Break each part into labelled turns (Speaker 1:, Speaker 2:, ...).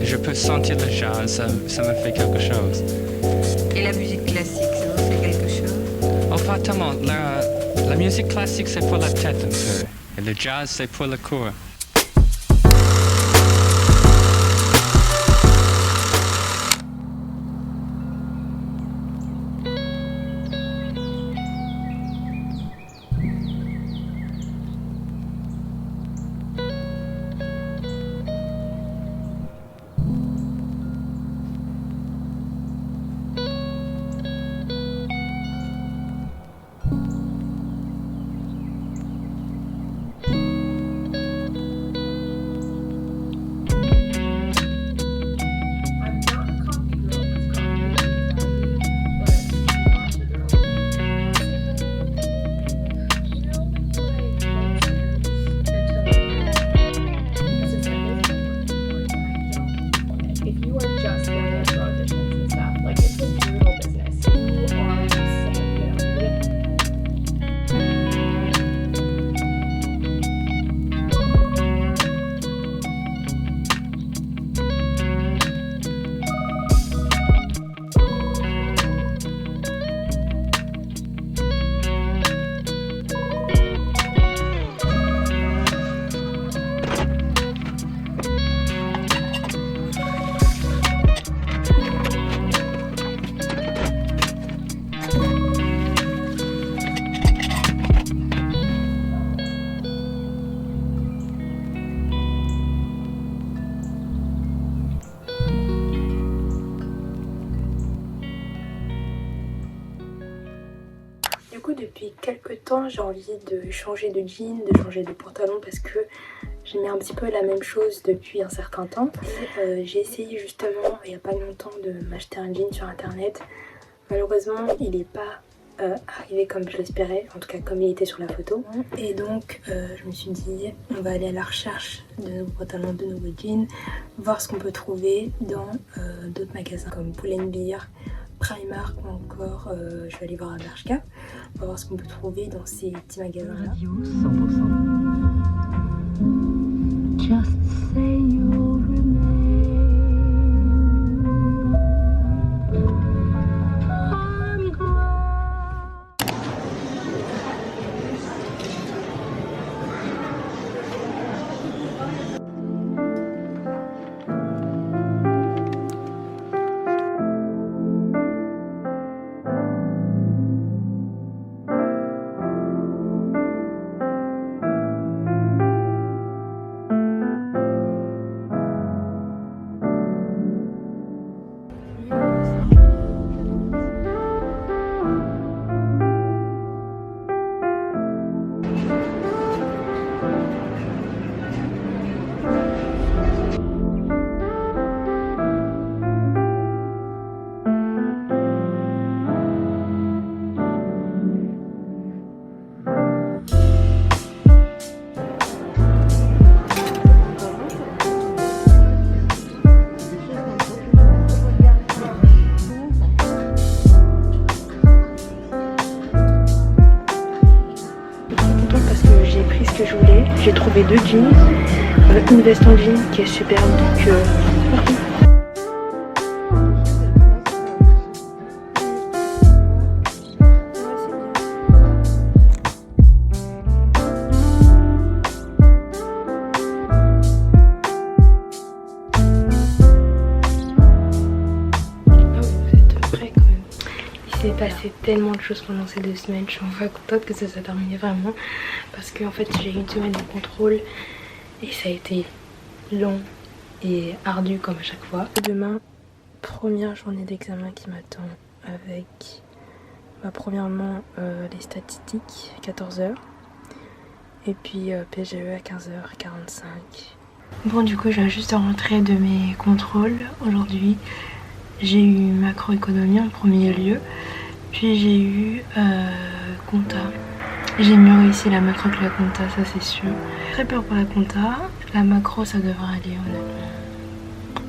Speaker 1: Je peux sentir le jazz, ça me fait quelque chose.
Speaker 2: Et la musique classique, ça vous fait quelque chose?
Speaker 1: Oh, pas tellement. La musique classique, c'est pour la tête un peu. Et le jazz, c'est pour le corps.
Speaker 3: Du coup, depuis quelques temps, j'ai envie de changer de jean, de changer de pantalon parce que j'aimais un petit peu la même chose depuis un certain temps. J'ai essayé justement, il n'y a pas longtemps, de m'acheter un jean sur internet. Malheureusement, il n'est pas arrivé comme je l'espérais, en tout cas comme il était sur la photo. Et donc, je me suis dit, on va aller à la recherche de nouveaux pantalons, de nouveaux jeans, voir ce qu'on peut trouver dans d'autres magasins comme Pull&Bear, Primark ou encore je vais aller voir à Bershka. On va voir ce qu'on peut trouver dans ces petits magasins là.
Speaker 4: Radio 100%. Just say you'll remain. I'm glad.
Speaker 3: J'ai trouvé deux jeans, une veste en jean qui est superbe, donc il s'est passé tellement de choses pendant ces 2 semaines, je suis enfin contente que ça s'est terminé vraiment parce que en fait j'ai eu une semaine de contrôle et ça a été long et ardu comme à chaque fois. Demain, première journée d'examen qui m'attend avec premièrement les statistiques 14h et puis PGE à 15h45. Bon, du coup je viens juste de rentrer de mes contrôles aujourd'hui. J'ai eu macroéconomie en premier lieu, puis j'ai eu compta. J'ai mieux réussi la macro que la compta, ça c'est sûr. Très peur pour la compta, la macro ça devrait aller honnêtement.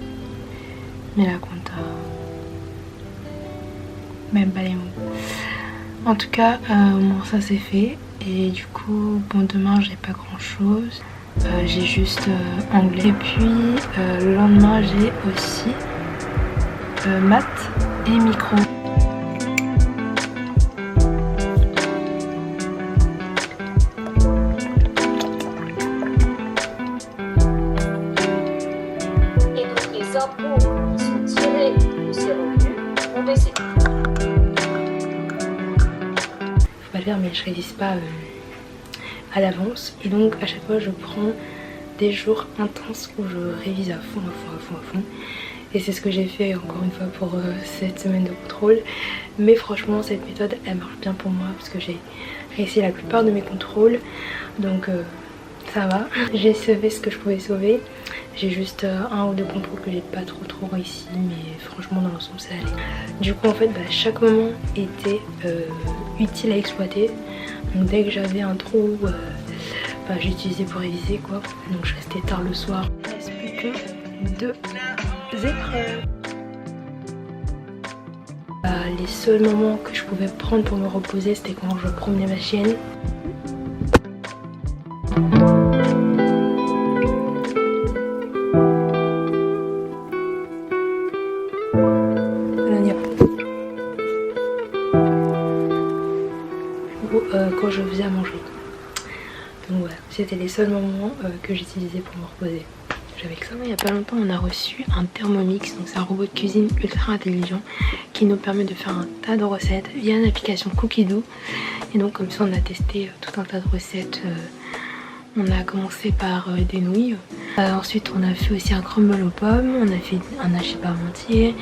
Speaker 3: Mais la compta, même pas les mots. En tout cas, au moins ça c'est fait. Et du coup, bon, demain j'ai pas grand chose. j'ai juste anglais. Et puis le lendemain j'ai aussi maths et micro.
Speaker 5: Et donc les impôts qui sont tirés de ces revenus vont baisser.
Speaker 3: Faut pas le faire, mais je révise pas à l'avance, et donc à chaque fois je prends des jours intenses où je révise à fond. Et c'est ce que j'ai fait encore une fois pour cette semaine de contrôle. Mais franchement cette méthode elle marche bien pour moi parce que j'ai réussi la plupart de mes contrôles, donc ça va. J'ai sauvé ce que je pouvais sauver. J'ai juste un ou deux contrôles que j'ai pas trop réussi, mais franchement dans l'ensemble ça allait. Du coup en fait chaque moment était utile à exploiter. Donc dès que j'avais un trou, j'utilisais pour réviser quoi. Donc je restais tard le soir. Il ne reste plus que 2 épreuves. Les seuls moments que je pouvais prendre pour me reposer, c'était quand je promenais ma chienne. Quand je faisais à manger. Donc voilà, c'était les seuls moments que j'utilisais pour me reposer. J'avais que ça. Il y a pas longtemps on a reçu un Thermomix, donc c'est un robot de cuisine ultra intelligent qui nous permet de faire un tas de recettes via une application Cookidoo. Et donc comme ça on a testé tout un tas de recettes. On a commencé par des nouilles, ensuite on a fait aussi un crumble aux pommes, on a fait un hachis parmentier,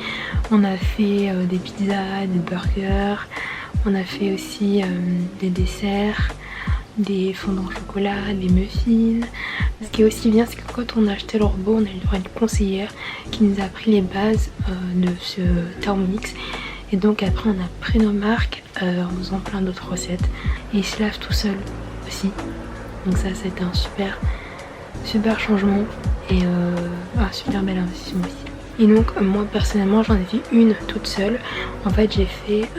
Speaker 3: on a fait des pizzas, des burgers, on a fait aussi des desserts, des fondants au chocolat, des muffins. Ce qui est aussi bien, c'est que quand on a acheté le robot, on a eu le droit à une conseillère qui nous a appris les bases de ce Thermomix. Et donc après on a pris nos marques en faisant plein d'autres recettes. Et il se lave tout seul aussi. Donc ça c'était un super changement et un super bel investissement aussi. Et donc moi personnellement j'en ai fait une toute seule. En fait j'ai fait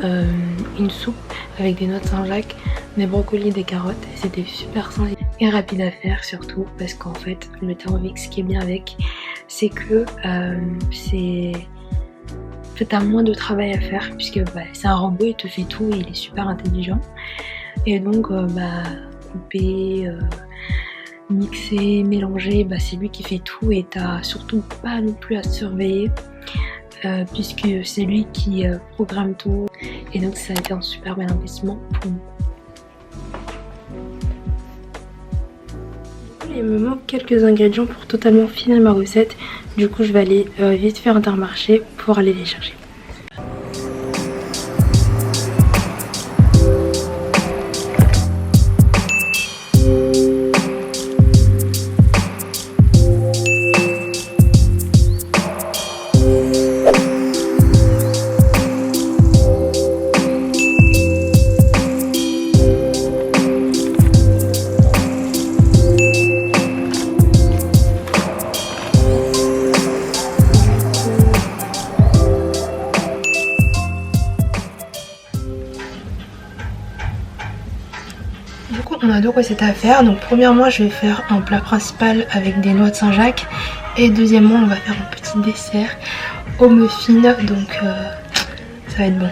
Speaker 3: une soupe avec des noix de Saint-Jacques, des brocolis, des carottes, et c'était super simple et rapide à faire surtout parce qu'en fait le Thermomix, ce qui est bien avec, c'est que t'as moins de travail à faire puisque c'est un robot, il te fait tout et il est super intelligent. Et donc couper, mixer, mélanger, c'est lui qui fait tout et t'as surtout pas non plus à surveiller puisque c'est lui qui programme tout. Et donc ça a été un super bel investissement pour nous. Il me manque quelques ingrédients pour totalement finir ma recette. Du coup je vais aller vite faire Intermarché pour aller les chercher. Du coup on a deux recettes à faire. Donc premièrement je vais faire un plat principal avec des noix de Saint-Jacques. Et deuxièmement on va faire un petit dessert au muffin. Donc ça va être bon.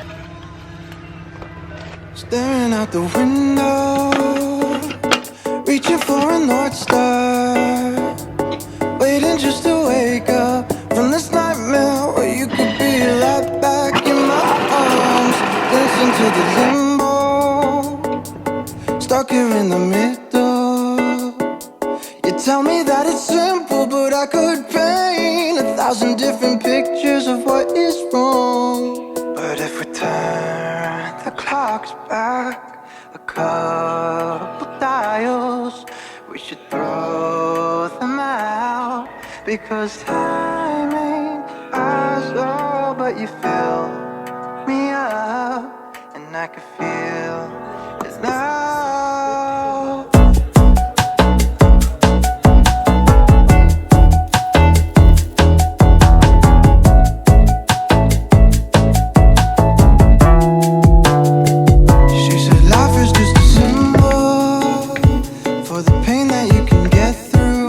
Speaker 6: Staring out the window, reaching for a North Star, waiting just to wake up from this nightmare where you could be right back in my arms, dancing to the limbo, stuck here in the middle. You tell me that it's simple, but I could paint 1,000 different pictures of what is wrong. But if we turn the clocks back a couple dials, we should throw them out, because time ain't ours, oh, but you fill me up, and I can feel it now. She said life is just a symbol for the pain that you can get through.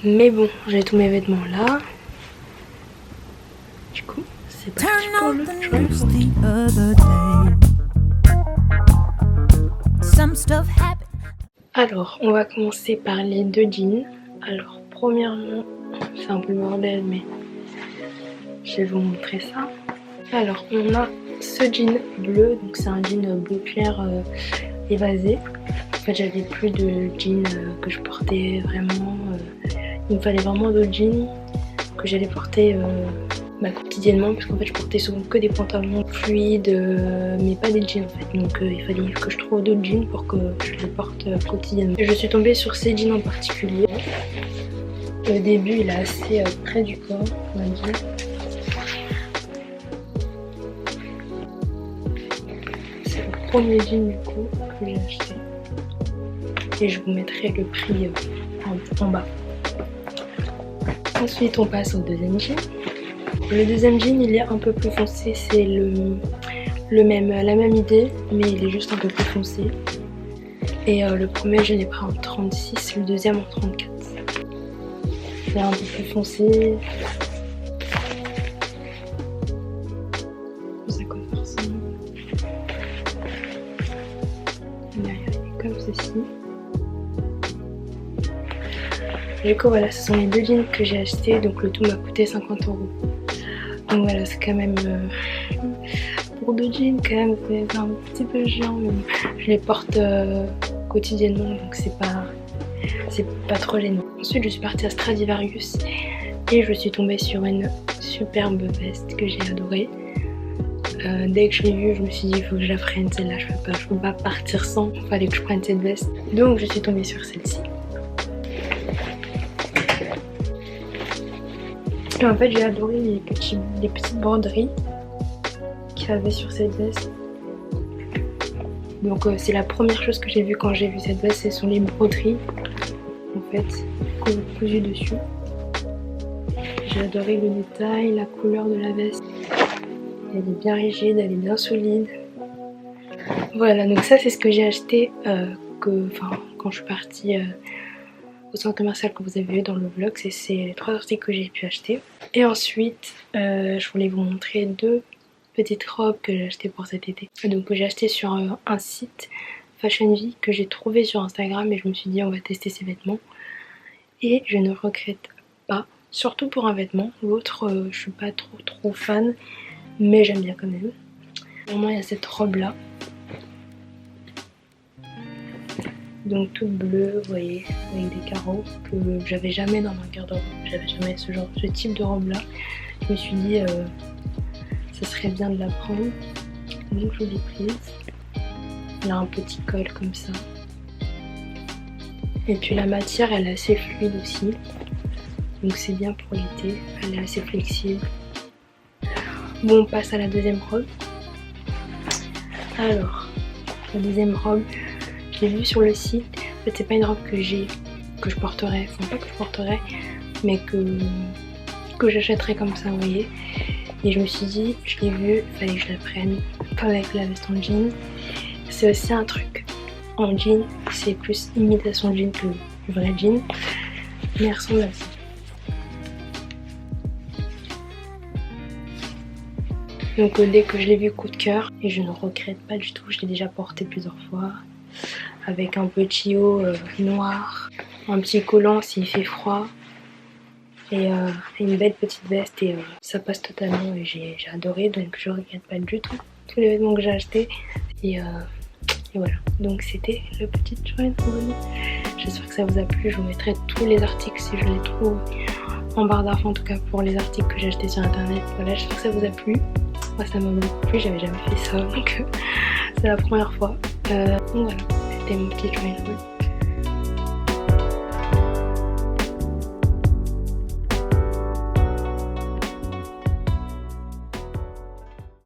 Speaker 3: Mais bon, j'ai tous mes vêtements là. Du coup, c'est parti pour le try. Alors, on va commencer par les deux jeans. Alors, premièrement, c'est un peu le bordel, mais je vais vous montrer ça. Alors, on a ce jean bleu, donc c'est un jean bleu clair évasé. En fait, j'avais plus de jeans que je portais vraiment. Il me fallait vraiment d'autres jeans que j'allais porter quotidiennement, parce qu'en fait je portais souvent que des pantalons fluides mais pas des jeans en fait, donc il fallait que je trouve d'autres jeans pour que je les porte quotidiennement. Et je suis tombée sur ces jeans en particulier. Au début il est assez près du corps, on va dire. C'est le premier jean du coup que j'ai acheté et je vous mettrai le prix en bas. Ensuite on passe au deuxième jean. Le deuxième jean il est un peu plus foncé, c'est la même idée mais il est juste un peu plus foncé. Et le premier je l'ai pris en 36, le deuxième en 34. Il est un peu plus foncé. Ça comme ça. Derrière il est comme ceci. Du coup voilà, ce sont les deux jeans que j'ai achetés, donc le tout m'a coûté 50 €. Donc voilà, c'est quand même pour deux jeans quand même c'est un petit peu chiant, mais je les porte quotidiennement donc c'est pas trop gênant. Ensuite je suis partie à Stradivarius et je suis tombée sur une superbe veste que j'ai adorée. Dès que je l'ai vue je me suis dit il faut que je la prenne celle-là, je peux pas partir sans, il fallait que je prenne cette veste. Donc je suis tombée sur celle-ci. Et en fait j'ai adoré les petites broderies qu'il y avait sur cette veste. Donc c'est la première chose que j'ai vue quand j'ai vu cette veste, ce sont les broderies en fait cousues dessus. J'ai adoré le détail, la couleur de la veste. Elle est bien rigide, elle est bien solide. Voilà, donc ça c'est ce que j'ai acheté quand je suis partie au centre commercial que vous avez vu dans le vlog. C'est les 3 articles que j'ai pu acheter. Et ensuite je voulais vous montrer 2 petites robes que j'ai achetées pour cet été. Donc que j'ai acheté sur un site Fashion Vie que j'ai trouvé sur Instagram et je me suis dit on va tester ces vêtements. Et je ne regrette pas, surtout pour un vêtement. L'autre je suis pas trop fan, mais j'aime bien quand même. Vraiment il y a cette robe là. Donc toute bleue, vous voyez, avec des carreaux que j'avais jamais dans ma garde-robe. J'avais jamais ce type de robe là. Je me suis dit ça serait bien de la prendre. Donc je l'ai prise. Elle a un petit col comme ça. Et puis la matière elle est assez fluide aussi. Donc c'est bien pour l'été. Elle est assez flexible. Bon, on passe à la deuxième robe. Alors, la deuxième robe, je l'ai vue sur le site. En fait, c'est pas une robe que je porterais, enfin pas que je porterais, mais que j'achèterais comme ça, vous voyez. Et je me suis dit, je l'ai vue, il fallait que je la prenne, pas avec la veste en jean. C'est aussi un truc en jean, c'est plus imitation jean que vrai jean, mais elle ressemble à ça. Donc dès que je l'ai vu, coup de cœur, et je ne regrette pas du tout, je l'ai déjà porté plusieurs fois, avec un petit haut noir, un petit collant s'il fait froid, et une belle petite veste, et ça passe totalement, et j'ai adoré, donc je regrette pas du tout tous les vêtements que j'ai achetés, et voilà, donc c'était le petit joint. J'espère que ça vous a plu, je vous mettrai tous les articles si je les trouve en barre d'infos, en tout cas pour les articles que j'ai achetés sur internet. Voilà, j'espère que ça vous a plu. Moi ça m'a beaucoup plu, j'avais jamais fait ça, donc c'est la première fois. Donc voilà, c'était mon petit joint.